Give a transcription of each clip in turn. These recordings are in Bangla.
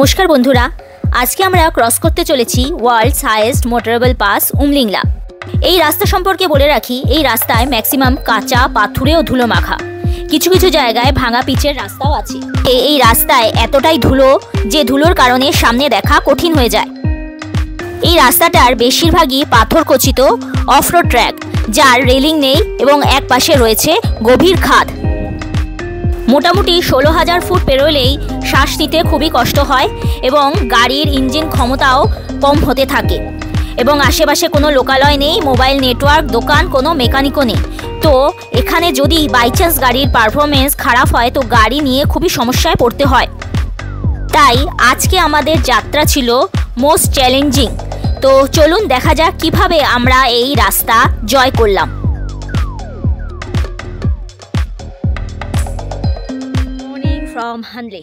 নমস্কার বন্ধুরা, আজকে আমরা ক্রস করতে চলেছি world's highest motorable pass Umlingla. এই রাস্তা সম্পর্কে বলে রাখি, এই রাস্তায় ম্যাক্সিমাম কাঁচা, পাথুরে ও ধুলো মাখা, কিছু কিছু জায়গায় ভাঙা পিচের রাস্তাও আছে। এই রাস্তায় এতটাই ধুলো যে ধুলোর কারণে সামনে দেখা কঠিন হয়ে যায়। এই রাস্তাটার বেশিরভাগই পাথর খচিত অফরোড ট্র্যাক, যার রেলিং নেই এবং এক পাশে রয়েছে গভীর খাদ। মোটামুটি 16,000 ফুট পেরোলেই শ্বাস নিতে খুবই কষ্ট হয় এবং গাড়ির ইঞ্জিন ক্ষমতাও কম হতে থাকে এবং আশেপাশে কোনো লোকালয় নেই, মোবাইল নেটওয়ার্ক, দোকান, কোনো মেকানিকও নেই। তো এখানে যদি বাই চান্স গাড়ির পারফরমেন্স খারাপ হয় তো গাড়ি নিয়ে খুবই সমস্যায় পড়তে হয়। তাই আজকে আমাদের যাত্রা ছিল মোস্ট চ্যালেঞ্জিং। তো চলুন দেখা যাক কিভাবে আমরা এই রাস্তা জয় করলাম। ফ্রম হানলে,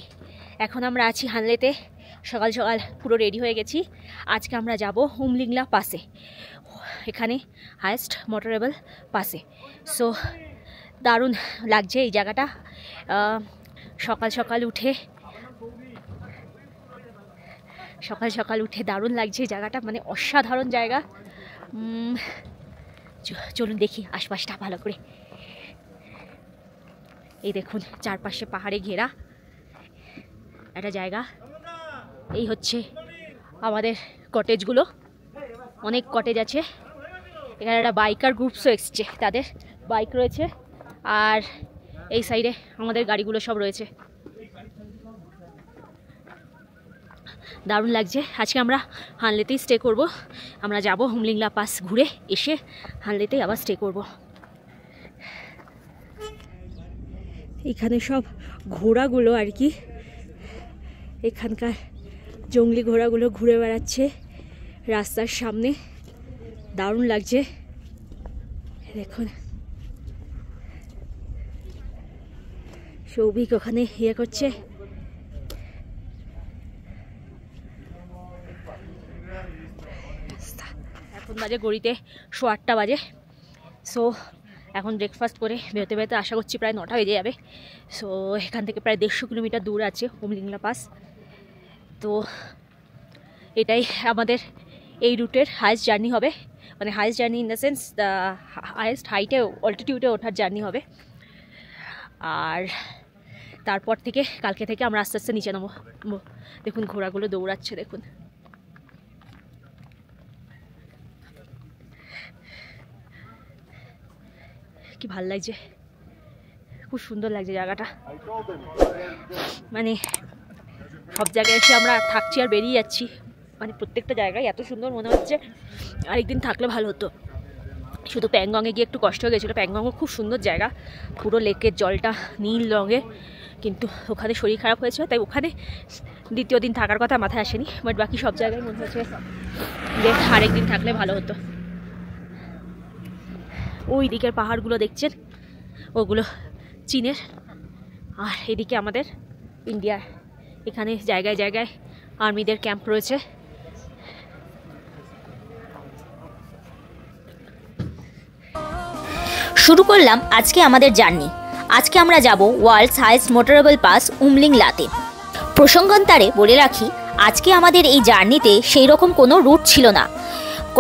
এখন আমরা আছি হানলেতে। সকাল সকাল পুরো রেডি হয়ে গেছি। আজকে আমরা যাব উমলিংলা পাসে, এখানে হাইয়েস্ট মোটরেবল পাসে। সো দারুণ লাগছে এই জায়গাটা। সকাল সকাল উঠে দারুণ লাগছে এই জায়গাটা, মানে অসাধারণ জায়গা। চলুন দেখি আশপাশটা ভালো করে। এই দেখুন চারপাশে পাহাড়ে ঘেরা একটা জায়গা। এই হচ্ছে আমাদের কটেজগুলো, অনেক কটেজ আছে। এখানে একটা বাইকার গ্রুপসও এসছে, তাদের বাইক রয়েছে, আর এই সাইডে আমাদের গাড়িগুলো সব রয়েছে। দারুণ লাগছে। আজকে আমরা হানলেতেই স্টে করব। আমরা যাব উমলিংলা পাস ঘুরে এসে হানলেতেই আবার স্টে করব। এখানে সব ঘোড়াগুলো আর কি, এখানকার জঙ্গলি ঘোড়াগুলো ঘুরে বেড়াচ্ছে রাস্তার সামনে। দারুণ লাগছে। দেখুন সৌভিক ওখানে ইয়ে করছে। এখন বাজে ঘড়িতে 8:15 বাজে। সো এখন ব্রেকফাস্ট করে বেরোতে বেরোতে আশা করছি প্রায় 9টা বেজে যাবে। সো এখান থেকে প্রায় 150 কিলোমিটার দূর আছে উমলিংলা পাস। তো এটাই আমাদের এই রুটের হাইয়েস্ট জার্নি হবে, মানে highest journey in the sense the highest হাইটে অল্টিটিউডে ওঠার জার্নি হবে। আর তারপর থেকে কালকে থেকে আমরা আস্তে আস্তে নিচে নামবো। দেখুন ঘোড়াগুলো দৌড়াচ্ছে, দেখুন। কি ভাল লাগছে, খুব সুন্দর লাগছে জায়গাটা। মানে সব জায়গায় এসে আমরা থাকছি আর বেরিয়ে যাচ্ছি, মানে প্রত্যেকটা জায়গায় এত সুন্দর মনে হচ্ছে আরেকদিন থাকলে ভালো হতো। শুধু প্যাংগংয়ে গিয়ে একটু কষ্ট হয়ে গেছিলো। প্যাংগংও খুব সুন্দর জায়গা, পুরো লেকের জলটা নীল রঙের, কিন্তু ওখানে শরীর খারাপ হয়েছে, তাই ওখানে দ্বিতীয় দিন থাকার কথা মাথায় আসেনি। বাট বাকি সব জায়গায় মনে হচ্ছে যে আরেকদিন থাকলে ভালো হতো। ওই দিকের পাহাড়গুলো দেখছেন, ওগুলো চীনের, আর এদিকে আমাদের ইন্ডিয়ার। এখানে জায়গায় জায়গায় আর্মিদের ক্যাম্প রয়েছে। শুরু করলাম আজকে আমাদের জার্নি। আজকে আমরা যাব ওয়ার্ল্ডস হাইয়েস্ট মোটরেবল পাস উমলিংলাতে। প্রসঙ্গান্তরে বলে রাখি, আজকে আমাদের এই জার্নিতে সেই রকম কোনো রুট ছিল না,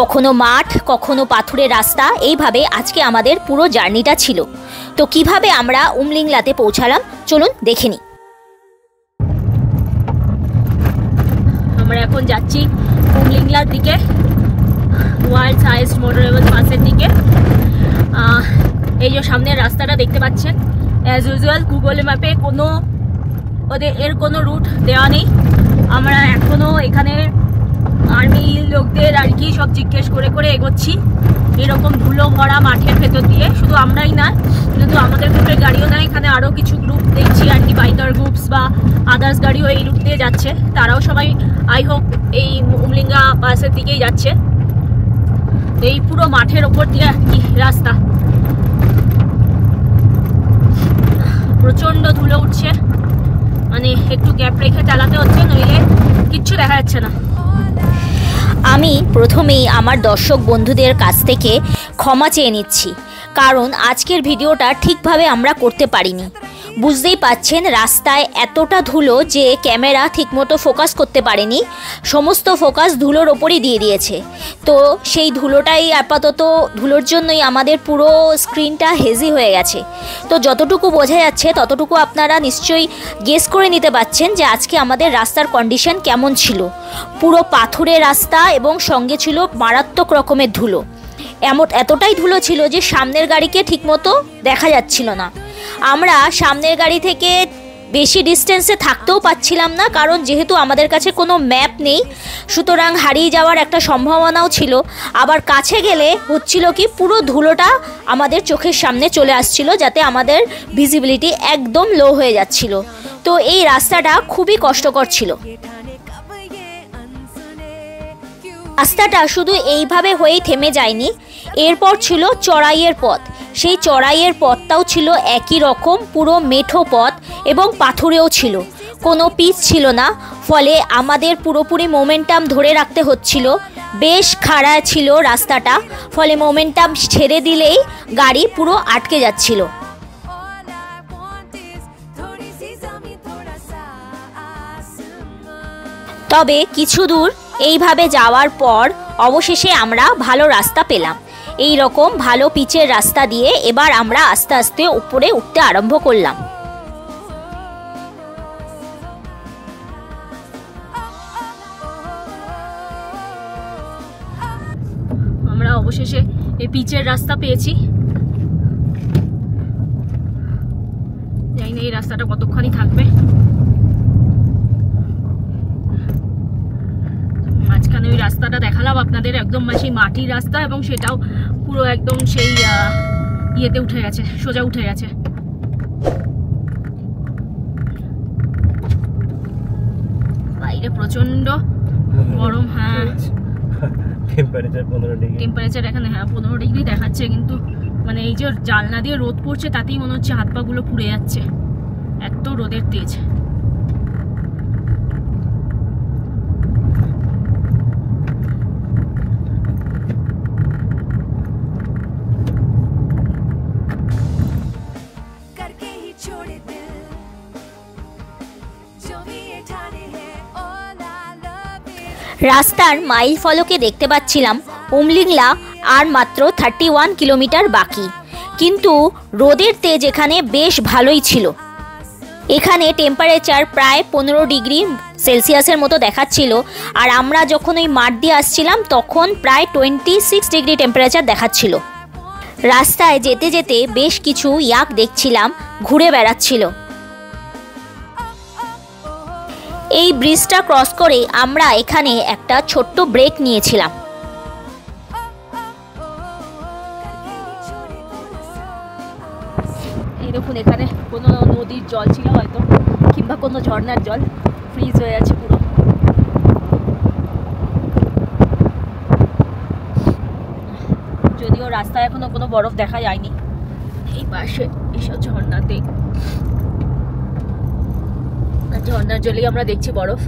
কখনো মাঠ, কখনো পাথুরে রাস্তা, এইভাবে আজকে আমাদের পুরো জার্নিটা ছিল। তো কিভাবে আমরা উমলিংলাতে পৌঁছালাম চলুন দেখে নিই। আমরা এখন যাচ্ছি উমলিংলার দিকে, ওয়ার্ল্ডস হাইয়েস্ট মোটরেবল পাসের দিকে। এই যে সামনের রাস্তাটা দেখতে পাচ্ছেন, অ্যাজ ইউজুয়াল গুগল ম্যাপে এর কোনো রুট দেওয়া নেই। আমরা এখনও এখানে আর্মি লোকদের আর কি সব জিজ্ঞেস করে করে এগোচ্ছি, এরকম ধুলো ভরা মাঠের ভেতর দিয়ে। শুধু আমরাই না, কিন্তু আমাদের গ্রুপের গাড়িও না, এখানে আরও কিছু গ্রুপ দেখছি আর কি, বাইকার গ্রুপস বা আদার্স গাড়িও এই রুট দিয়ে যাচ্ছে। তারাও সবাই আই হোপ এই উমলিংলা পাসের দিকেই যাচ্ছে। এই পুরো মাঠের ওপর দিয়ে আর কি রাস্তা, প্রচণ্ড ধুলো উঠছে, মানে একটু গ্যাপ রেখে চালাতে হচ্ছে, নইলে কিচ্ছু দেখা যাচ্ছে না। আমি প্রথমেই আমার দর্শক বন্ধুদের কাছ থেকে ক্ষমা চেয়ে নিচ্ছি, কারণ আজকের ভিডিওটা ঠিকভাবে আমরা করতে পারিনি। বুঝতেই পাচ্ছেন রাস্তায় এতটা ধুলো যে ক্যামেরা ঠিকমতো ফোকাস করতে পারেনি, সমস্ত ফোকাস ধুলোর ওপরই দিয়ে দিয়েছে। তো সেই ধুলোটাই আপাতত, ধুলোর জন্যই আমাদের পুরো স্ক্রিনটা হেজি হয়ে গেছে। তো যতটুকু বোঝা যাচ্ছে ততটুকু আপনারা নিশ্চয়ই গেস করে নিতে পারছেন যে আজকে আমাদের রাস্তার কন্ডিশন কেমন ছিল। পুরো পাথুরে রাস্তা এবং সঙ্গে ছিল মারাত্মক রকমের ধুলো। এতটাই ধুলো ছিল যে সামনের গাড়িকে ঠিকমতো দেখা যাচ্ছিল না। আমরা সামনের গাড়ি থেকে বেশি ডিস্টেন্সে থাকতেও পাচ্ছিলাম না, কারণ যেহেতু আমাদের কাছে কোনো ম্যাপ নেই, সুতরাং হারিয়ে যাওয়ার একটা সম্ভাবনাও ছিল। আবার কাছে গেলে হচ্ছিল কি পুরো ধুলোটা আমাদের চোখের সামনে চলে আসছিল, যাতে আমাদের ভিজিবিলিটি একদম লো হয়ে যাচ্ছিল। তো এই রাস্তাটা খুবই কষ্টকর ছিল। রাস্তাটা শুধু এইভাবে হয়েই থেমে যায়নি, এরপর ছিল চড়াইয়ের পথ। সেই চড়াইয়ের পথটাও ছিল একই রকম, পুরো মেঠো পথ এবং পাথুরেও ছিল, কোনো পিচ ছিল না। ফলে আমাদের পুরোপুরি মোমেন্টাম ধরে রাখতে হচ্ছিল। বেশ খাড়া ছিল রাস্তাটা, ফলে মোমেন্টাম ছেড়ে দিলেই গাড়ি পুরো আটকে যাচ্ছিল। তবে কিছু দূর এইভাবে যাওয়ার পর অবশেষে আমরা ভালো রাস্তা পেলাম। এই রকম ভালো পিচের রাস্তা দিয়ে এবার আমরা আস্তে আস্তে উপরে উঠতে আরম্ভ করলাম। আমরা অবশেষে এই পিচের রাস্তা পেয়েছি। জানি না এই রাস্তাটা কতক্ষণই থাকবে। মাঝখানে ওই রাস্তাটা দেখালাম আপনাদের, একদম সেই মাটির রাস্তা, এবং সেটাও পুরো একদম সেই ইয়েতে উঠে গেছে, সোজা উঠে গেছে। বাইরে প্রচন্ড গরম। হ্যাঁ, টেম্পারেচার এখানে 15 ডিগ্রি দেখাচ্ছে, কিন্তু মানে এই যে জানলা দিয়ে রোদ পড়ছে তাতেই মনে হচ্ছে হাত পা গুলো পুড়ে যাচ্ছে, এত রোদের তেজ। রাস্তার মাইল ফলকে দেখতে পাচ্ছিলাম উমলিংলা আর মাত্র 31 কিলোমিটার বাকি, কিন্তু রোদের তেজ এখানে বেশ ভালোই ছিল। এখানে টেম্পারেচার প্রায় 15 ডিগ্রি সেলসিয়াসের মতো দেখাচ্ছিল, আর আমরা যখন ওই মাঠ দিয়ে আসছিলাম তখন প্রায় 26 ডিগ্রি টেম্পারেচার দেখাচ্ছিল। রাস্তায় যেতে যেতে বেশ কিছু ইয়াক দেখছিলাম ঘুরে বেড়াচ্ছিল। এই ব্রিজটা ক্রস করে আমরা এখানে একটা ছোট্ট ব্রেক নিয়েছিলাম। এই দেখুন, এখানে কোনো নদীর জল ছিল হয়তো, কিংবা কোনো ঝর্ণার জল, ফ্রিজ হয়ে আছে পুরো। যদিও রাস্তায় এখনো কোনো বরফ দেখা যায়নি। এই পাশে এসব ঝর্ণাতে, ঝর্ণার জলেই আমরা দেখছি বরফ।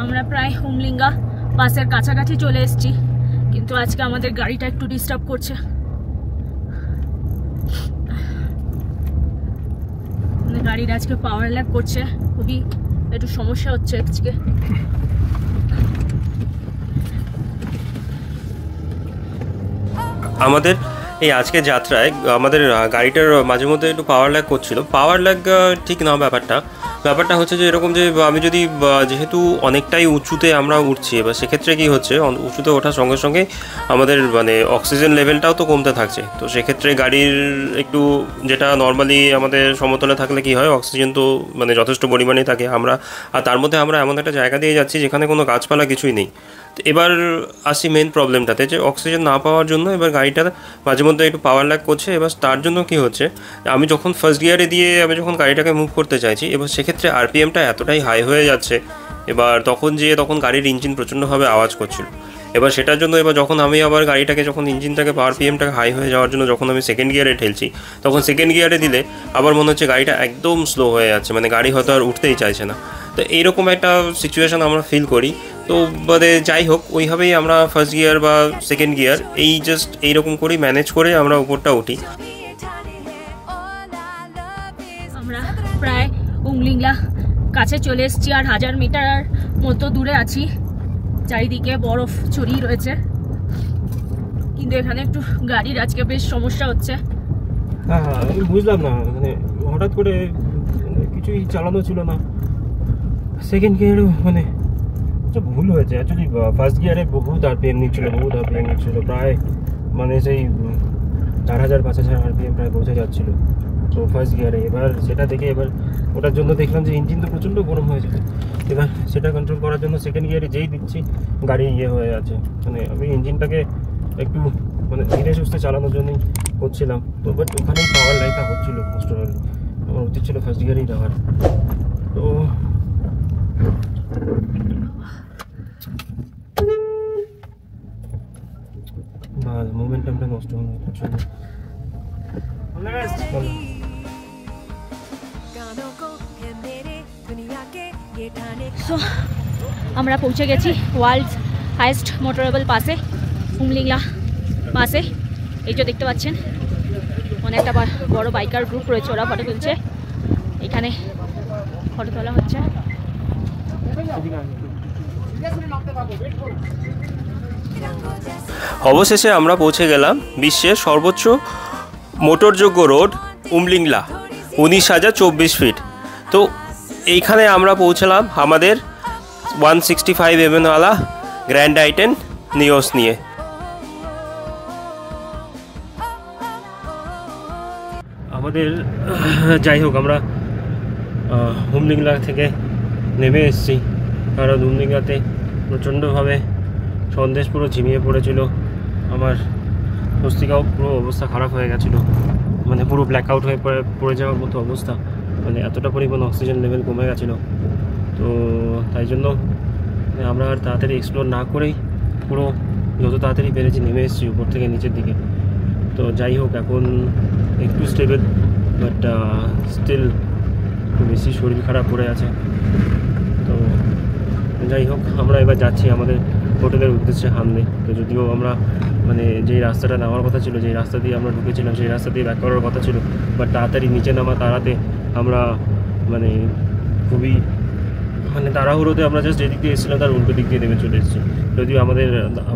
আমরা প্রায় উমলিঙ্গা বাসের কাছাকাছি চলে এসেছি, কিন্তু আজকে আমাদের গাড়িটা একটু ডিস্টার্ব করছে। গাড়ির আজকে পাওয়ার ল্যাগ করছে, খুবই একটু সমস্যা হচ্ছে আজকে। আমাদের এই আজকে যাত্রায় আমাদের গাড়িটার মাঝে মধ্যে একটু পাওয়ার ল্যাগ করছিল। পাওয়ার ল্যাগ ঠিক না, ব্যাপারটা হচ্ছে যে এরকম যে আমি যদি যেহেতু অনেকটাই উঁচুতে আমরা উঠছি, এবার সেক্ষেত্রে কী হচ্ছে, উঁচুতে ওঠার সঙ্গে সঙ্গে আমাদের মানে অক্সিজেন লেভেলটাও তো কমতে থাকছে। তো সেক্ষেত্রে গাড়ির একটু, যেটা নর্মালি আমাদের সমতলে থাকলে কী হয়, অক্সিজেন তো মানে যথেষ্ট পরিমাণেই থাকে। আর তার মধ্যে আমরা এমন একটা জায়গা দিয়ে যাচ্ছি যেখানে কোনো গাছপালা কিছুই নেই। তো এবার আসি মেন প্রবলেমটাতে, যে অক্সিজেন না পাওয়ার জন্য এবার গাড়িটার মাঝে মধ্যে একটু পাওয়ার ল্যাগ করছে। এবার তার জন্য কি হচ্ছে, আমি যখন ফার্স্ট গিয়ারে দিয়ে আমি যখন গাড়িটাকে মুভ করতে চাইছি, এবার সেক্ষেত্রে আরপিএমটা এতটাই হাই হয়ে যাচ্ছে, এবার তখন গাড়ির ইঞ্জিন প্রচণ্ডভাবে আওয়াজ করছিল। এবার সেটার জন্য এবার যখন আমি আবার গাড়িটাকে যখন ইঞ্জিনটাকে পাওয়ার পিএমটাকে হাই হয়ে যাওয়ার জন্য যখন আমি সেকেন্ড গিয়ারে ঠেলছি, তখন সেকেন্ড গিয়ারে দিলে আবার মনে হচ্ছে গাড়িটা একদম স্লো হয়ে যাচ্ছে, মানে গাড়ি হয়তো আর উঠতেই চাইছে না। তো এইরকম একটা সিচুয়েশান আমরা ফিল করি। তো মানে যাই হোক, ওইভাবেই আমরা ফার্স্ট গিয়ার বা সেকেন্ড গিয়ার এই জাস্ট এইরকম করেই ম্যানেজ করে আমরা উপরটা উঠি। আমরা প্রায় উমলিংলা কাছে চলে এসেছি, আর 1000 মিটার মতো দূরে আছি। চারিদিকে বরফ ছড়িয়ে রয়েছে, কিন্তু এখানে একটু গাড়ির আজকে বেশ সমস্যা হচ্ছে। হ্যাঁ, আমি বুঝলাম না, মানে হঠাৎ করে কিছুই চালানো ছিল না। সেকেন্ড গিয়ারেও মানে ভুল হয়েছে অ্যাকচুয়ালি। ফার্স্ট গিয়ারে বহুত আরপিএম নিচ্ছিল, প্রায় মানে সেই 4000-5000 আরপিএম প্রায় পৌঁছে যাচ্ছিল তো ফার্স্ট গিয়ারে। এবার সেটা দেখে এবার ওটার জন্য দেখলাম যে ইঞ্জিন তো প্রচণ্ড গরম হয়ে যাবে। এবার সেটা কন্ট্রোল করার জন্য সেকেন্ড গিয়ারে যেই দিচ্ছি গাড়ি হয়ে যাচ্ছে। মানে আমি ইঞ্জিনটাকে একটু মানে ধীরে সুস্থে চালানোর জন্যই করছিলাম। তো বাট ওখানেই পাওয়ার লাইটটা হচ্ছিলো মোস্ট প্রবাবলি। আমার উচিত ছিল ফার্স্ট গিয়ারেই দেওয়ার। তো মোমেন্টামটা নষ্ট হলো প্রচণ্ড। সো আমরা পৌঁছে গেছি ওয়ার্ল্ডস হাইয়েস্ট মোটরেবল পাসে, উমলিংলা পাসে। এই যে দেখতে পাচ্ছেন অনেকটা বড় বাইকার গ্রুপ রয়েছে, ওরা ফটো তুলছে। এখানে ফটো তোলা হচ্ছে। অবশেষে আমরা পৌঁছে গেলাম বিশ্বের সর্বোচ্চ মোটরযোগ্য রোড উমলিংলা, 19,024 ফিট। তো এইখানে আমরা পৌঁছলাম আমাদের 165 mm-ওয়ালা গ্র্যান্ড আইটেন নিওস নিয়ে। আমাদের যাই হোক, আমরা উমলিংলা থেকে নেমে এসেছি, কারণ উমলিংলাতে প্রচণ্ডভাবে সন্দেশ পুরো ঝিমিয়ে পড়েছিল। আমার স্বস্তিকাও পুরো অবস্থা খারাপ হয়ে গেছিলো, মানে পুরো ব্ল্যাক আউট হয়ে পড়ে যাওয়ার মতো অবস্থা। মানে এতটা পরিমাণ অক্সিজেন লেভেল কমে গেছিলো। তো তাই জন্য আমরা আর তাড়াতাড়ি এক্সপ্লোর না করেই পুরো যত তাড়াতাড়ি পেরেছি নেমে এসেছি উপর থেকে নিচের দিকে। তো যাই হোক, এখন একটু স্টেবল, বাট স্টিল একটু বেশি শরীর খারাপ পড়ে আছে। তো যাই হোক, আমরা এবার যাচ্ছি আমাদের হোটেলের উদ্দেশ্যে হামলে। তো যদিও আমরা মানে যেই রাস্তাটা নামার কথা ছিল, যেই রাস্তা দিয়ে আমরা ঢুকেছিলাম, সেই রাস্তা দিয়ে ব্যাক করার কথা ছিল, বাট তাড়াতাড়ি নিচে নামা তাড়াতে আমরা মানে খুবই মানে তাড়াহুড়োতে আমরা জাস্ট যেদিক দিয়ে এসেছিলাম তার উল্টো দিক দিয়ে নেমে চলে এসেছি। যদিও আমাদের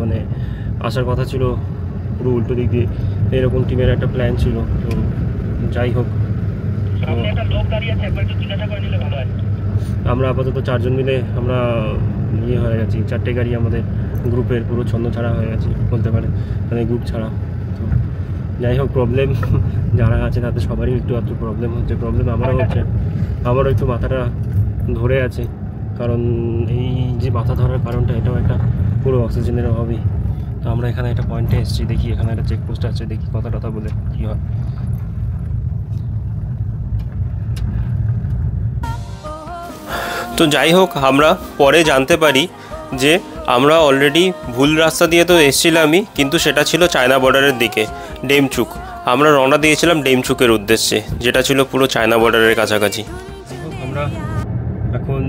মানে আসার কথা ছিল পুরো উল্টো দিক দিয়ে, এরকম টিমের একটা প্ল্যান ছিল। তো যাই হোক, আমরা আপাতত 4 জন মিলে আমরা হয়ে গেছি। 4টে গাড়ি আমাদের গ্রুপের পুরো ছন্ন ছাড়া হয়ে গেছে বলতে পারে, মানে গ্রুপ ছাড়া। তো যাই হোক, প্রবলেম যারা আছে তাদের সবারই একটু আধটু প্রবলেম হচ্ছে। প্রবলেম আমারও হচ্ছে, আমারও একটু মাথাটা ধরে আছে। কারণ এই যে মাথা ধরার কারণটা, এটাও একটা পুরো অক্সিজেনের অভাবই। তো আমরা এখানে একটা পয়েন্টে এসেছি, দেখি এখানে একটা চেকপোস্ট আছে, দেখি কথা বলে কী হয়। তো যাই হোক, আমরা পরে জানতে পারি যে আমরা অলরেডি ভুল রাস্তা দিয়ে তো এসেছিলামই, কিন্তু সেটা ছিল চায়না বর্ডারের দিকে, ডেমচুক। আমরা রওনা দিয়েছিলাম ডেমচুকের উদ্দেশ্যে, যেটা ছিল পুরো চায়না বর্ডারের কাছাকাছি। আমরা এখন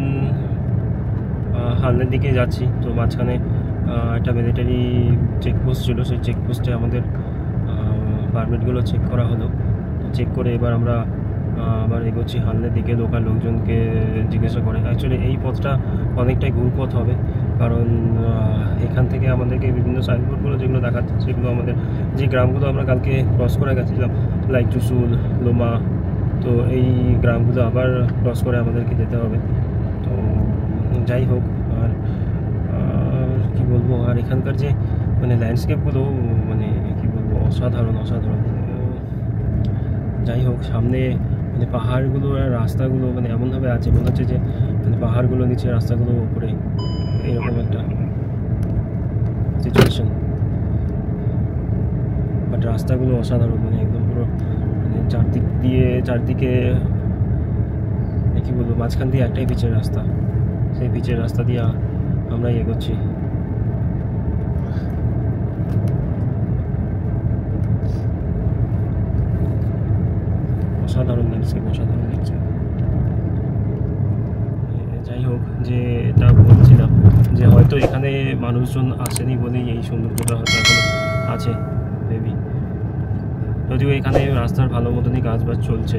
হালনের দিকে যাচ্ছি। তো মাঝখানে একটা মিলিটারি চেকপোস্ট ছিল, সেই চেকপোস্টে আমাদের পারমিটগুলো চেক করা হলো। চেক করে এবার আমরা আবার এগোচ্ছি হালনের দিকে লোকাল লোকজনকে জিজ্ঞাসা করে। অ্যাকচুয়ালি এই পথটা অনেকটাই ঘুরপথ হবে, কারণ এখান থেকে আমাদেরকে বিভিন্ন সাইনবোর্ডগুলো যেগুলো দেখাচ্ছে, সেগুলো আমাদের যে গ্রামগুলো আমরা কালকে ক্রস করে গেছিলাম, লাইক চুসুল, লোমা, তো এই গ্রামগুলো আবার ক্রস করে আমাদেরকে যেতে হবে। তো যাই হোক, আর কী বলবো, আর এখানকার যে মানে ল্যান্ডস্কেপগুলো মানে কী বলবো, অসাধারণ। যাই হোক, সামনে মানে পাহাড়গুলো আর রাস্তাগুলো মানে এমনভাবে আছে, মনে হচ্ছে যে মানে পাহাড়গুলো নিচে, রাস্তাগুলো উপরে, এরকম একটা সিচুয়েশন। বাট রাস্তাগুলো অসাধারণ, মানে একদম পুরো মানে চারদিকে কী বলবো, মাঝখান দিয়ে একটাই পিচের রাস্তা, সেই পিচের রাস্তা দিয়ে আমরা এগোচ্ছি। অসাধারণ লাগছে, অসাধারণ লাগছে। যাই হোক, যে এটা বলছিলাম যে হয়তো এখানে মানুষজন আসেনি বলেই এই সৌন্দর্যটা হয়তো এখন আছে মেবি, যদিও এখানে রাস্তার ভালো মতনই কাজবাজ চলছে।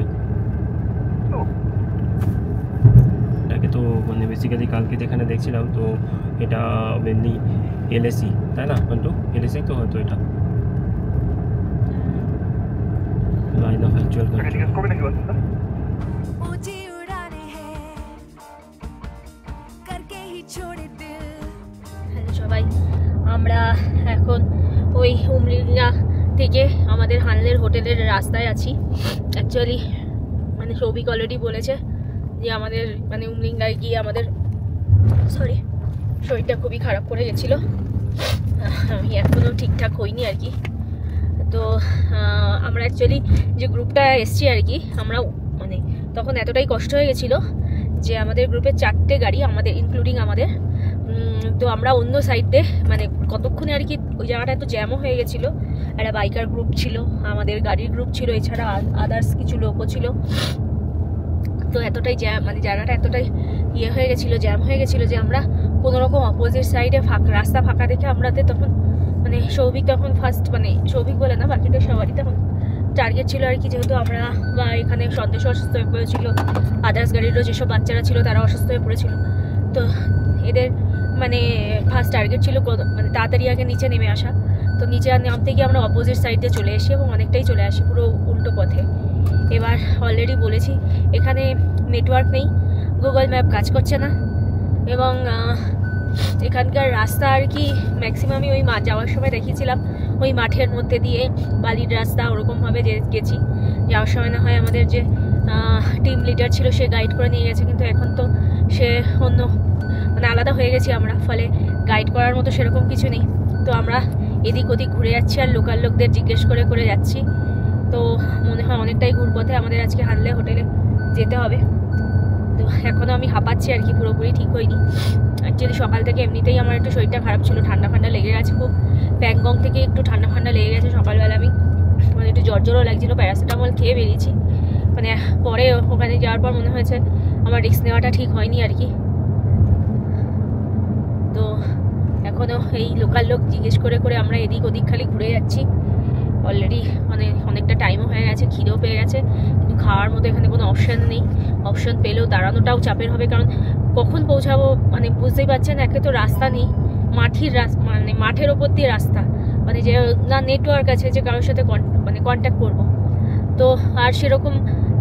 এটাকে তো মানে বেসিক্যালি কালকে যেখানে দেখছিলাম, তো এটা মেনলি এলএসি, তাই না কিন্তু এলএসি তো হয়তো এটা line of actual control. Hello সবাই, আমরা এখন ওই উমলিংলা থেকে আমাদের হানলের হোটেলের রাস্তায় আছি। অ্যাকচুয়ালি মানে সৌভিক অলরেডি বলেছে যে আমাদের মানে উমলিংলায় গিয়ে আমাদের শরীরটা খুবই খারাপ করে গেছিলো। আমি এখনও ঠিকঠাক হইনি আর কি। তো আমরা অ্যাকচুয়ালি যে গ্রুপটা এসছি আর কি, আমরা মানে তখন এতটাই কষ্ট হয়ে গেছিলো যে আমাদের গ্রুপে 4টে গাড়ি, আমাদের ইনক্লুডিং আমাদের, তো আমরা অন্য সাইডে মানে কতক্ষণে আর কি ওই জায়গাটা এত জ্যামও হয়ে গেছিলো। একটা বাইকার গ্রুপ ছিল, আমাদের গাড়ির গ্রুপ ছিল, এছাড়া আদার্স কিছু লোকও ছিল। তো এতটাই জ্যাম মানে জায়গাটা এতটাই ইয়ে হয়ে গেছিলো, জ্যাম হয়ে গেছিলো যে আমরা কোনোরকম অপোজিট সাইডে রাস্তা ফাঁকা দেখে আমাদের তখন মানে সৌভিক তখন ফার্স্ট, মানে সৌভিক বলে না বাকিটা সবারই তখন টার্গেট ছিল আর কি, যেহেতু আমরা বা এখানে সন্দেশ অসুস্থ হয়ে পড়েছিল, আদার্স গাড়িরও যেসব বাচ্চারা ছিল তারা অসুস্থ হয়ে পড়েছিল। তো এদের মানে ফার্স্ট টার্গেট ছিল মানে তাড়াতাড়ি আগে নিচে নেমে আসা। তো নিচে নামতে গিয়ে আমরা অপোজিট সাইডে চলে আসি এবং অনেকটাই চলে আসি পুরো উল্টো পথে। এবার অলরেডি বলেছি এখানে নেটওয়ার্ক নেই, গুগল ম্যাপ কাজ করছে না, এবং এখানকার রাস্তা আর কি ম্যাক্সিমামই ওই যাওয়ার সময় দেখিয়েছিলাম ওই মাঠের মধ্যে দিয়ে বালির রাস্তা ওরকমভাবে গেছি। যাওয়ার সময় না হয় আমাদের যে টিম লিডার ছিল সে গাইড করে নিয়ে গেছে, কিন্তু এখন তো সে অন্য মানে আলাদা হয়ে গেছি আমরা, ফলে গাইড করার মতো সেরকম কিছু নেই। তো আমরা এদিক ওদিক ঘুরে যাচ্ছি আর লোকাল লোকদের জিজ্ঞেস করে করে যাচ্ছি। তো মনে হয় অনেকটাই ঘুরপথে আমাদের আজকে হানলে হোটেলে যেতে হবে। তো এখনও আমি হাঁপাচ্ছি আর কি, পুরোপুরি ঠিক হয়নি। অ্যাকচুয়ালি সকাল থেকে এমনিতেই আমার একটু শরীরটা খারাপ ছিল, ঠান্ডা ঠান্ডা লেগে গেছে খুব, প্যাংগং থেকে একটু ঠান্ডা ঠান্ডা লেগে গেছে। সকালবেলা আমি মানে একটু জ্বরও লাগছিলো, প্যারাসিটামল খেয়ে বেরিয়েছি। মানে পরে ওখানে যাওয়ার পর মনে হয়েছে আমার রিস্ক নেওয়াটা ঠিক হয়নি আর কি। তো এখনও এই লোকাল লোক জিজ্ঞেস করে করে আমরা এদিক ওদিক খালি ঘুরে যাচ্ছি। অলরেডি মানে অনেকটা টাইমও হয়ে গেছে, খিদেও পেয়ে গেছে, কিন্তু খাওয়ার মতো এখানে কোনো অপশান নেই। অপশান পেলেও দাঁড়ানোটাও চাপের হবে, কারণ কখন পৌঁছাবো মানে বুঝতেই পারছেন। একে তো রাস্তা নেই, মানে মাঠের ওপর দিয়ে রাস্তা, মানে যে না নেটওয়ার্ক আছে যে কারোর সাথে মানে কন্ট্যাক্ট করবো। তো আর সেরকম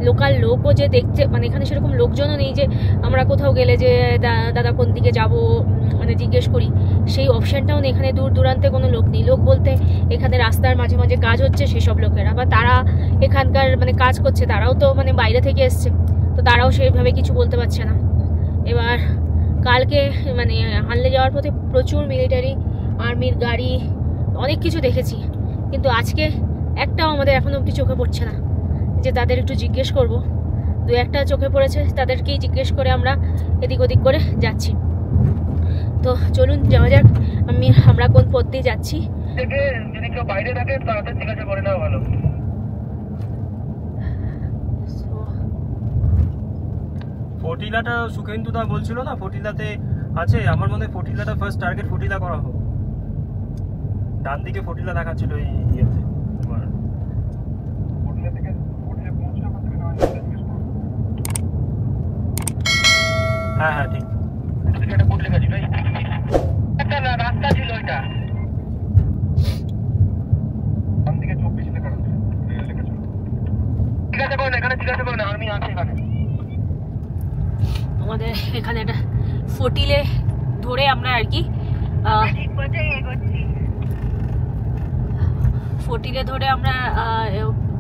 লোকাল লোকও যে দেখতে মানে এখানে সেরকম লোকজনও নেই যে আমরা কোথাও গেলে যে দাদা কোন দিকে যাবো মানে জিজ্ঞেস করি, সেই অপশানটাও নেই। এখানে দূর দূরান্তে কোনো লোক নেই। লোক বলতে এখানে রাস্তার মাঝে মাঝে কাজ হচ্ছে সেসব লোকেরা, বা তারা এখানকার মানে কাজ করছে, তারাও তো মানে বাইরে থেকে এসছে, তো তারাও সেইভাবে কিছু বলতে পারছে না। এবার কালকে মানে হানলে যাওয়ার পথে প্রচুর মিলিটারি আর্মির গাড়ি অনেক কিছু দেখেছি, কিন্তু আজকে একটাও আমাদের এখনো অবধি চোখে পড়ছে না যে তাদের একটু জিজ্ঞেস করব। দু একটা চোখে পড়েছে, তাদেরকেই জিজ্ঞেস করে আমরা এদিক ওদিক করে যাচ্ছি। তো চলুন যাওয়া যাক, আমরা কোন পথ দিয়ে যাচ্ছি। যদি কেউ বাইরে থাকে তাদের জিজ্ঞাসা করে নেওয়া ভালো। ফটিলাটা সুখেন্দুদা বলছিল না ফটিলাতে আছে, আমার মনে হয় ফটিলাটা ফার্স্ট টার্গেট ফটিলা করা হোক। ডান দিকে ফটিলা দেখাচ্ছিল এই ইয়েতে। হ্যাঁ হ্যাঁ ঠিক, একটা রাস্তা ছিল ওইটা দিকে 24 লেখা আছে। জিজ্ঞাসা করুন এখানে, জিজ্ঞাসা করুন আমি আছি এখানে। আমাদের এখানে একটা ফটিলে ধরে আমরা আর কি ফটিলে ধরে আমরা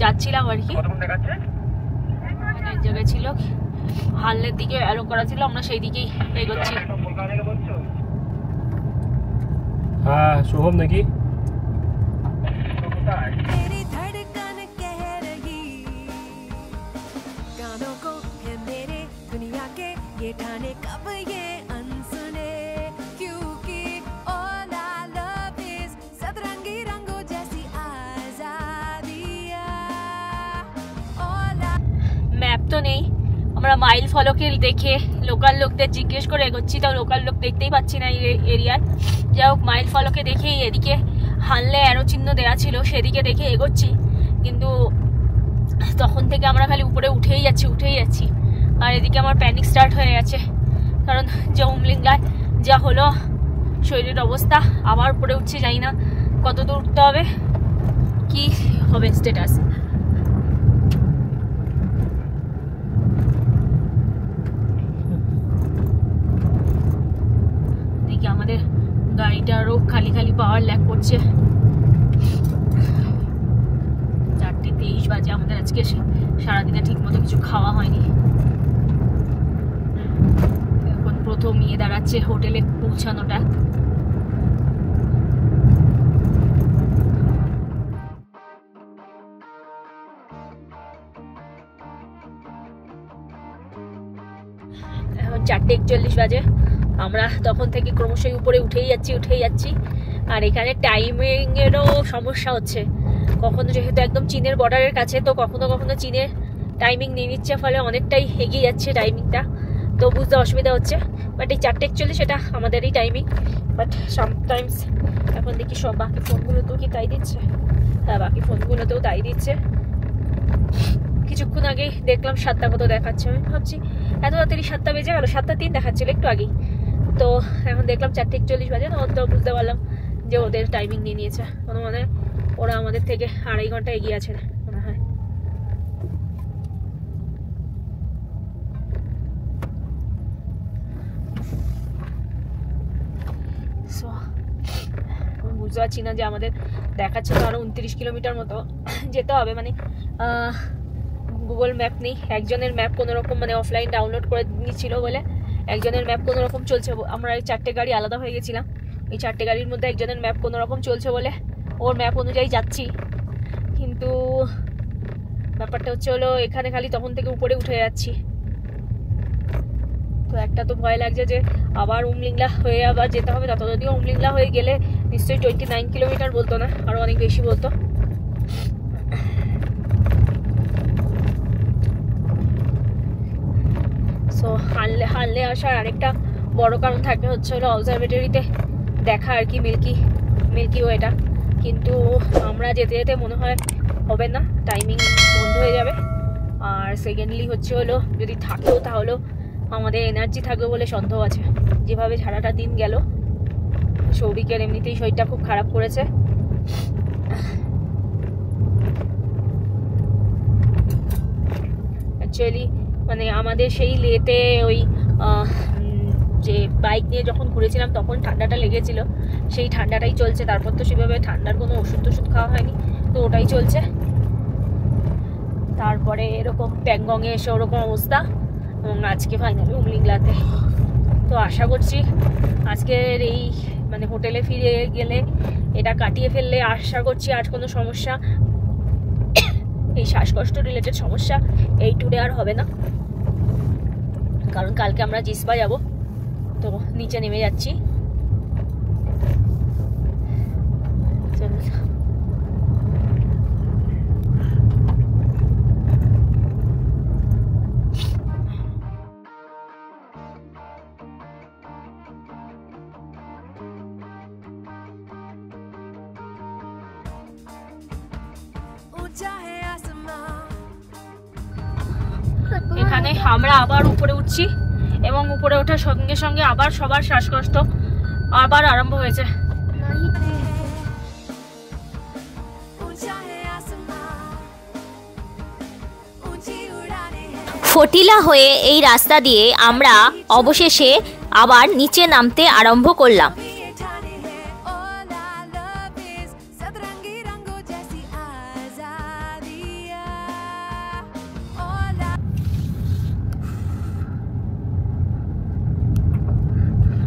যাচ্ছিলাম আর কি। এক জায়গায় ছিল হানলের দিকে অ্যারো করা ছিল, আমরা সেই দিকেই এগোচ্ছি। হ্যাঁ শুভম নাকি? তো নেই, আমরা মাইল ফলকে দেখে লোকাল লোকদের জিজ্ঞেস করে এগোচ্ছি, তাও লোকাল লোক দেখতেই পাচ্ছি না এই এরিয়ায়। যাই হোক, মাইল ফলকে দেখেই এদিকে হানলে অ্যারো চিহ্ন দেওয়া ছিল, সেদিকে দেখে এগোচ্ছি, কিন্তু তখন থেকে আমরা খালি উপরে উঠেই যাচ্ছি। আর এদিকে আমার প্যানিক স্টার্ট হয়ে গেছে, কারণ যে উমলিংলায় যা হলো শরীরের অবস্থা, আবার উপরে উঠছে, জানি না কত দূর উঠতে হবে, কি হবে স্ট্যাটাস। দেখি আমাদের গাড়িটারও খালি পাওয়ার ল্যাক করছে। 4:23 বাজে, আমাদের আজকে সারাদিনে ঠিক মতো কিছু খাওয়া হয়নি। এখন প্রথম দাঁড়াচ্ছে হোটেলে পৌঁছানোটা। এখন 4:41 বাজে, আমরা তখন থেকে ক্রমশই উপরে উঠেই যাচ্ছি। আর এখানে টাইমিংয়েরও সমস্যা হচ্ছে, কখনো যেহেতু একদম চীনের বর্ডারের কাছে, তো কখনো চীনের টাইমিং নিয়ে নিচ্ছে, ফলে অনেকটাই এগিয়ে যাচ্ছে টাইমিংটা, তো বুঝতে অসুবিধা হচ্ছে। বাট এই 4:41 সেটা আমাদেরই টাইমিং, বাট সামটাইমস এখন দেখি সব বাকি ফোনগুলোতেও কি তাই দিচ্ছে। হ্যাঁ, বাকি ফোনগুলোতেও তাই দিচ্ছে। কিছুক্ষণ আগেই দেখলাম 7টা কত দেখাচ্ছে, আমি ভাবছি এত তাড়াতাড়ি 7টা বেজে গেল, 7:03 দেখাচ্ছিল একটু আগেই, তো এখন দেখলাম 4:41 বাজে, তো বুঝতে পারলাম যে ওদের টাইমিং নিয়ে নিয়েছে। মানে ওরা আমাদের থেকে 2.5 ঘন্টা এগিয়ে আছে মনে হয়। বুঝতে পারছি না যে আমাদের দেখাচ্ছে তো আরো 29 কিলোমিটার মতো যেতে হবে, মানে গুগল ম্যাপ নেই, একজনের ম্যাপ কোনো রকম মানে অফলাইন ডাউনলোড করে নিয়েছিল বলে একজনের ম্যাপ কোনো রকম চলছে। আমরা এই 4টে গাড়ি আলাদা হয়ে গেছিলাম, এই 4টে গাড়ির মধ্যে একজনের ম্যাপ কোনো রকম চলছে বলে ওর ম্যাপ অনুযায়ী যাচ্ছি, কিন্তু ব্যাপারটা হলো এখানে খালি তখন থেকে উপরে উঠে যাচ্ছি, তো একটা তো ভয় লাগছে যে আবার উমলিংলা হয়ে আবার যেতে হবে। তত যদিও উমলিংলা হয়ে গেলে নিশ্চয়ই 29 কিলোমিটার বলতো না, আরো অনেক বেশি বলতো। সো হানলে আসার আরেকটা বড় কারণ থাকে হচ্ছে অবজারভেটরিতে দেখা আর কি, মিল্কি ওয়েটা, কিন্তু আমরা যেতে মনে হয় হবে না, টাইমিং বন্ধ হয়ে যাবে। আর সেকেন্ডলি যদি থাকেও তাহলেও আমাদের এনার্জি থাকবে বলে সন্দেহ আছে, যেভাবে সারাটা দিন গেল। সৌভিকের এমনিতেই শরীরটা খুব খারাপ করেছে। অ্যাকচুয়ালি মানে আমাদের সেই লেতে ওই যে বাইক নিয়ে যখন ঘুরেছিলাম তখন ঠান্ডাটা লেগেছিল, সেই ঠান্ডাটাই চলছে। তারপর তো সেভাবে ঠান্ডার কোনো ওষুধ খাওয়া হয়নি, তো ওটাই চলছে। তারপরে এরকম প্যাংগংয়ে এসে ওরকম অবস্থা, এবং আজকে ফাইনালি উমলিংলাতে। তো আশা করছি আজকের এই মানে হোটেলে ফিরে গেলে এটা কাটিয়ে ফেললে আশা করছি আর কোনো সমস্যা, এই শ্বাসকষ্ট রিলেটেড সমস্যা এই ট্যুরে আর হবে না। কারণ কালকে আমরা জিসপা যাব, তো নিচে নেমে যাচ্ছি। এখানে আমরা আবার উপরে উঠছি, এবং উপরে ওঠার সঙ্গে সঙ্গে আবার সবার শ্বাসকষ্ট আবার আরম্ভ হয়েছে। ফটিলা হয়ে এই রাস্তা দিয়ে আমরা অবশেষে আবার নিচে নামতে আরম্ভ করলাম।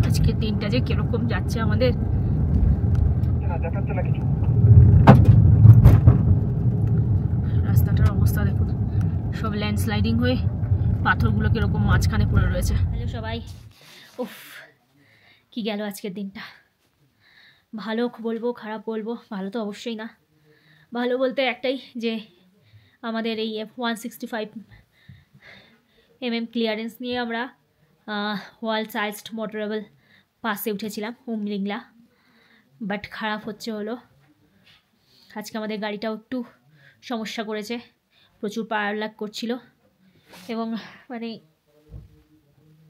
আজকে দিনটা যে কিরকম যাচ্ছে আমাদের, রাস্তাটার অবস্থা দেখুন, সব ল্যান্ডস্লাইডিং হয়ে পাথরগুলো কিরকম মাঝখানে পড়ে রয়েছে। হ্যালো সবাই, উফ কি গেল আজকের দিনটা। ভালো বলবো খারাপ বলবো, ভালো তো অবশ্যই না। ভালো বলতে একটাই যে আমাদের এই F-165 ক্লিয়ারেন্স নিয়ে আমরা ওয়ার্ল্ড সাইজড মোটরেবল পাসে উঠেছিলাম উমলিংলা। বাট খারাপ হলো আজকে আমাদের গাড়িটাও একটু সমস্যা করেছে, প্রচুর পাওয়ার ল্যাগ করছিল। এবং মানে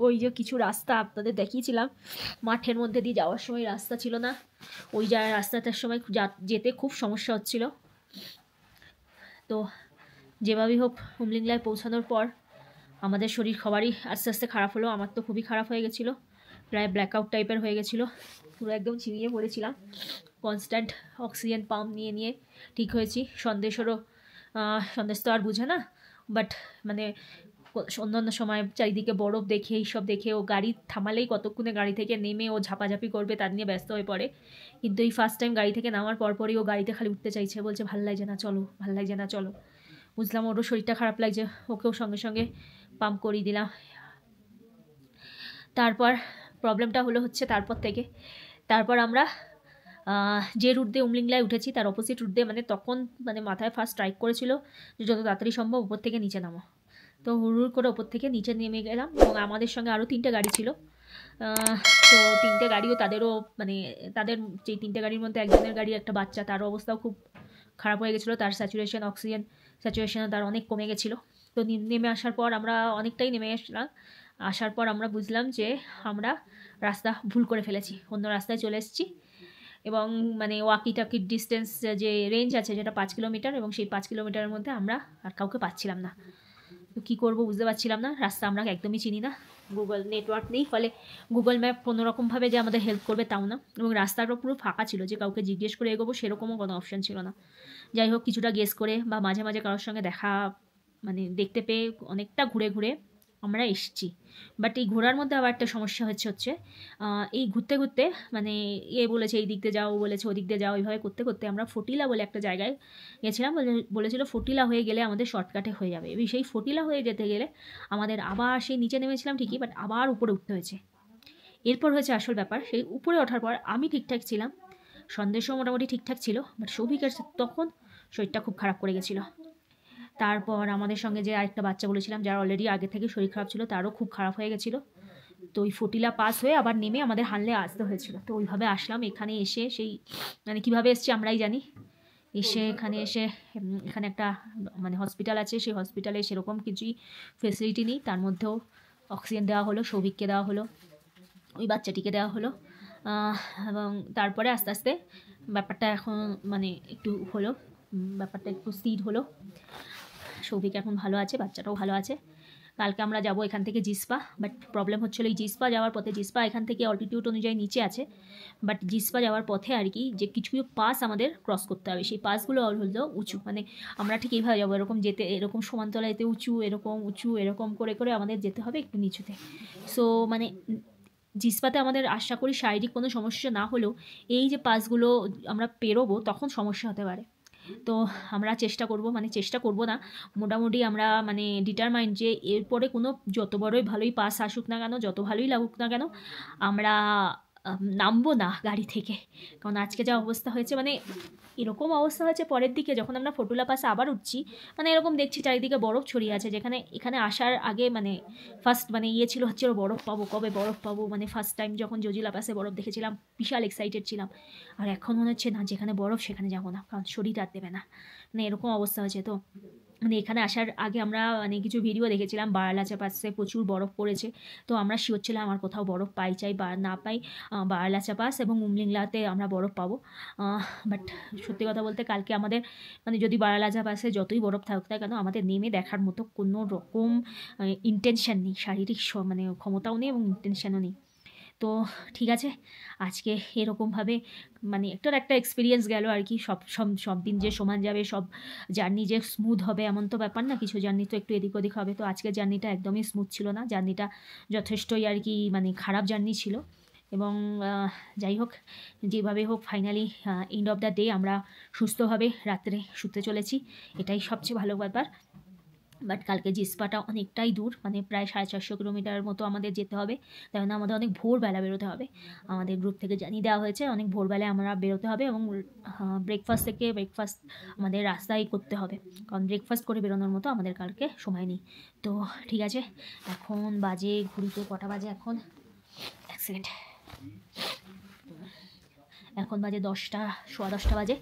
ওই যে কিছু রাস্তা আপনাদের দেখিয়েছিলাম মাঠের মধ্যে দিয়ে যাওয়ার সময় রাস্তা ছিল না, ওই রাস্তাটার সময় যেতে খুব সমস্যা হচ্ছিল। তো যেভাবেই হোক উমলিংলায় পৌঁছানোর পর আমাদের শরীর সবারই আস্তে আস্তে খারাপ হলো। আমার তো খুবই খারাপ হয়ে গেছিলো, প্রায় ব্ল্যাকআউট টাইপের হয়ে গেছিলো, পুরো একদম ছিমিয়ে পড়েছিলাম। কনস্ট্যান্ট অক্সিজেন পাম্প নিয়ে ঠিক হয়েছি। সন্দেশ তো আর বুঝে না, বাট মানে অন্যান্য সময় চারিদিকে বরফ দেখে এইসব দেখে ও গাড়ি থামালেই কতক্ষণে গাড়ি থেকে নেমে ও ঝাপাঝাপি করবে তার নিয়ে ব্যস্ত হয়ে পড়ে। কিন্তু এই ফার্স্ট টাইম গাড়ি থেকে নামার পরপরই ও গাড়িতে খালি উঠতে চাইছে, বলছে ভাল লাগছে না চলো, ভাল লাগছে না চলো। বুঝলাম ওরও শরীরটা খারাপ লাগছে, ওকেও সঙ্গে সঙ্গে পাম্প করিয়ে দিলাম। তারপর প্রবলেমটা হচ্ছে তারপর আমরা যে রুট দিয়ে উমলিংলায় উঠেছি তার অপোজিট রুট দিয়ে মানে তখন মানে মাথায় ফার্স্ট স্ট্রাইক করেছিল যে যত তাড়াতাড়ি সম্ভব উপর থেকে নিচে নামো। তো হুড় করে ওপর থেকে নিচে নেমে গেলাম এবং আমাদের সঙ্গে আরও 3টে গাড়ি ছিল। তো 3টে গাড়িও তাদেরও মানে তাদের যেই 3টে গাড়ির মধ্যে একজনের গাড়ি একটা বাচ্চা, তার অবস্থাও খুব খারাপ হয়ে গেছিলো, তার অক্সিজেন স্যাচুরেশনও তার অনেক কমে গেছিলো। তো নেমে আসার পর আমরা অনেকটাই নেমে আসার পর আমরা বুঝলাম যে আমরা রাস্তা ভুল করে ফেলেছি, অন্য রাস্তায় চলে এসেছি। এবং মানে ওয়াকি টাকির ডিস্টেন্স যে রেঞ্জ আছে যেটা 5 কিলোমিটার, এবং সেই 5 কিলোমিটারের মধ্যে আমরা আর কাউকে পাচ্ছিলাম না। তো কী করবো বুঝতে পারছিলাম না, রাস্তা আমরা একদমই চিনি না, গুগল নেটওয়ার্ক নেই, ফলে গুগল ম্যাপ কোনোরকমভাবে যে আমাদের হেল্প করবে তাও না, এবং রাস্তাটা পুরো ফাঁকা ছিল যে কাউকে জিজ্ঞেস করে এগোবো সেরকমও কোনো অপশান ছিল না। যাই হোক কিছুটা গেস করে বা মাঝে মাঝে কারোর সঙ্গে মানে দেখতে পেয়ে অনেকটা ঘুরে আমরা এসেছি। বাট এই ঘোরার মধ্যে আবার একটা সমস্যা হচ্ছে এই ঘুরতে মানে বলেছে এই দিক দিয়ে যাও, বলেছে ওদিক দিয়ে যাও, এইভাবে করতে আমরা ফটিলা বলে একটা জায়গায় গেছিলাম। বলেছিল ফটিলা হয়ে গেলে আমাদের শর্টকাটে হয়ে যাবে। সেই ফটিলা হয়ে যেতে গেলে আমাদের আবার সেই নিচে নেমেছিলাম ঠিকই, বাট আবার উপরে উঠতে হয়েছে। এরপর হয়েছে আসল ব্যাপার, সেই উপরে ওঠার পর আমি ঠিকঠাক ছিলাম, সন্দেশও মোটামুটি ঠিকঠাক ছিল, বাট সৌভিকের তখন শরীরটা খুব খারাপ করে গেছিলো। তারপর আমাদের সঙ্গে যে আরেকটা বাচ্চা বলেছিলাম যার অলরেডি আগে থেকে শরীর খারাপ ছিল, তারও খুব খারাপ হয়ে গেছিলো। তো ওই ফটিলা পাস হয়ে আবার নেমে আমাদের হানলে আসতে হয়েছিল। তো ওইভাবে আসলাম, এখানে এসে সেই মানে কীভাবে এসছি আমরাই জানি। এখানে একটা মানে হসপিটাল আছে, সেই হসপিটালে সেরকম কিছুই ফেসিলিটি নেই, তার মধ্যেও অক্সিজেন দেওয়া হলো, সৌভিককে দেওয়া হলো, ওই বাচ্চাটিকে দেওয়া হলো। এবং তারপরে আস্তে আস্তে ব্যাপারটা এখন মানে ব্যাপারটা একটু স্থির হলো। সৌভিক এখন ভালো আছে, বাচ্চাটাও ভালো আছে। কালকে আমরা যাব এখান থেকে জিসপা, বাট প্রবলেম হচ্ছিলো এই জিসপা যাওয়ার পথে, জিসপা এখান থেকে অল্টিটিউড অনুযায়ী নিচে আছে, বাট জিসপা যাওয়ার পথে আর কি যে কিছু পাস আমাদের ক্রস করতে হবে, সেই পাসগুলো হলো উঁচু, মানে আমরা ঠিক এইভাবে যাবো, এরকম যেতে এরকম সমান্তরালেতে উঁচু এরকম করে আমাদের যেতে হবে একটু নিচুতে। সো মানে জিসপাতে আমাদের আশা করি শারীরিক কোনো সমস্যা না হলেও এই যে পাসগুলো আমরা পেরোবো তখন সমস্যা হতে পারে। তো আমরা চেষ্টা করব না, মোটামুটি আমরা মানে ডিটারমাইন্ড যে এরপরে কোনো যত ভালোই পাস আসুক না কেন, যত ভালোই লাগুক না কেন, আমরা নামবো না গাড়ি থেকে। কারণ আজকে যা অবস্থা হয়েছে, মানে এরকম অবস্থা হয়েছে পরের দিকে যখন আমরা ফটুলা পাসে আবার উঠছি, মানে এরকম দেখছি চারিদিকে বরফ ছড়িয়ে আছে, যেখানে এখানে আসার আগে মানে ফার্স্ট মানে ছিল বরফ পাবো, কবে বরফ পাবো, মানে ফার্স্ট টাইম যখন জজিলা পাসে বরফ দেখেছিলাম বিশাল এক্সাইটেড ছিলাম, আর এখন মনে হচ্ছে না যেখানে বরফ সেখানে যাবো না, কারণ শরীর আর দেবে না, মানে এরকম অবস্থা হয়েছে। তো মানে এখানে আসার আগে আমরা মানে কিছু ভিডিও দেখেছিলাম, বারালাচা পাসে প্রচুর বরফ পড়েছে, তো আমরা শিওর ছিলাম আমার কোথাও বরফ চাই বা না পাই, বারালাচা পাস এবং উমলিংলাতে আমরা বরফ পাবো। বাট সত্যি কথা বলতে কালকে আমাদের মানে যদি বারালাচা পাসে যতই বরফ থাকুক না কেন, আমাদের নেমে দেখার মতো কোনো রকম ইন্টেনশন নেই, শারীরিক মানে ক্ষমতাও নেই এবং ইন্টেনশনও নেই। তো ঠিক আছে, আজকে এরকমভাবে মানে একটা এক্সপিরিয়েন্স গেল আর কি। সব দিন যে সমান যাবে, সব জার্নি যে স্মুথ হবে এমন তো ব্যাপার না, কিছু জার্নি তো একটু এদিক ওদিক হবে। তো আজকের জার্নিটা একদমই স্মুথ ছিল না, জার্নিটা যথেষ্টই আর কি মানে খারাপ জার্নি ছিল। এবং যাই হোক যেভাবে হোক finally end of the day আমরা সুস্থভাবে রাত্রে শুতে চলেছি, এটাই সবচেয়ে ভালো ব্যাপার। বাট কালকে জিসপাটা অনেকটাই দূর, মানে প্রায় 450 কিলোমিটার মতো আমাদের যেতে হবে। তাই জন্য আমাদের অনেক ভোরবেলা বেরোতে হবে। আমাদের গ্রুপ থেকে জানিয়ে দেওয়া হয়েছে অনেক ভোরবেলায় আমরা বেরোতে হবে এবং ব্রেকফাস্ট আমাদের রাস্তায় করতে হবে, কারণ ব্রেকফাস্ট করে বেরোনোর মতো আমাদের কালকে সময় নেই। তো ঠিক আছে, এখন বাজে ঘুরিতে কটা বাজে এখন, এক সেকেন্ড, এখন বাজে 10টা, 10:15 বাজে।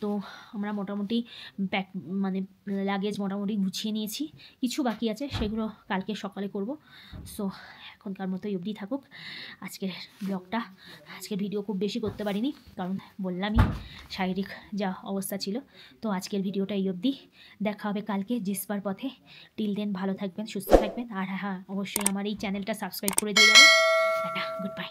তো আমরা মোটামুটি লাগেজ মোটামুটি গুছিয়ে নিয়েছি, কিছু বাকি আছে সেগুলো কালকে সকালে করব। সো এখনকার মতো অবধি থাকুক আজকের ব্লগটা। আজকের ভিডিও খুব বেশি করতে পারিনি, কারণ বললামই শারীরিক যা অবস্থা ছিল। তো আজকের ভিডিওটা এই অবধি, দেখা হবে কালকে জিসপার পথে। টিল দেন ভালো থাকবেন, সুস্থ থাকবেন, আর হ্যাঁ অবশ্যই আমার এই চ্যানেলটা সাবস্ক্রাইব করে দিয়ে যাবেন। Good bye.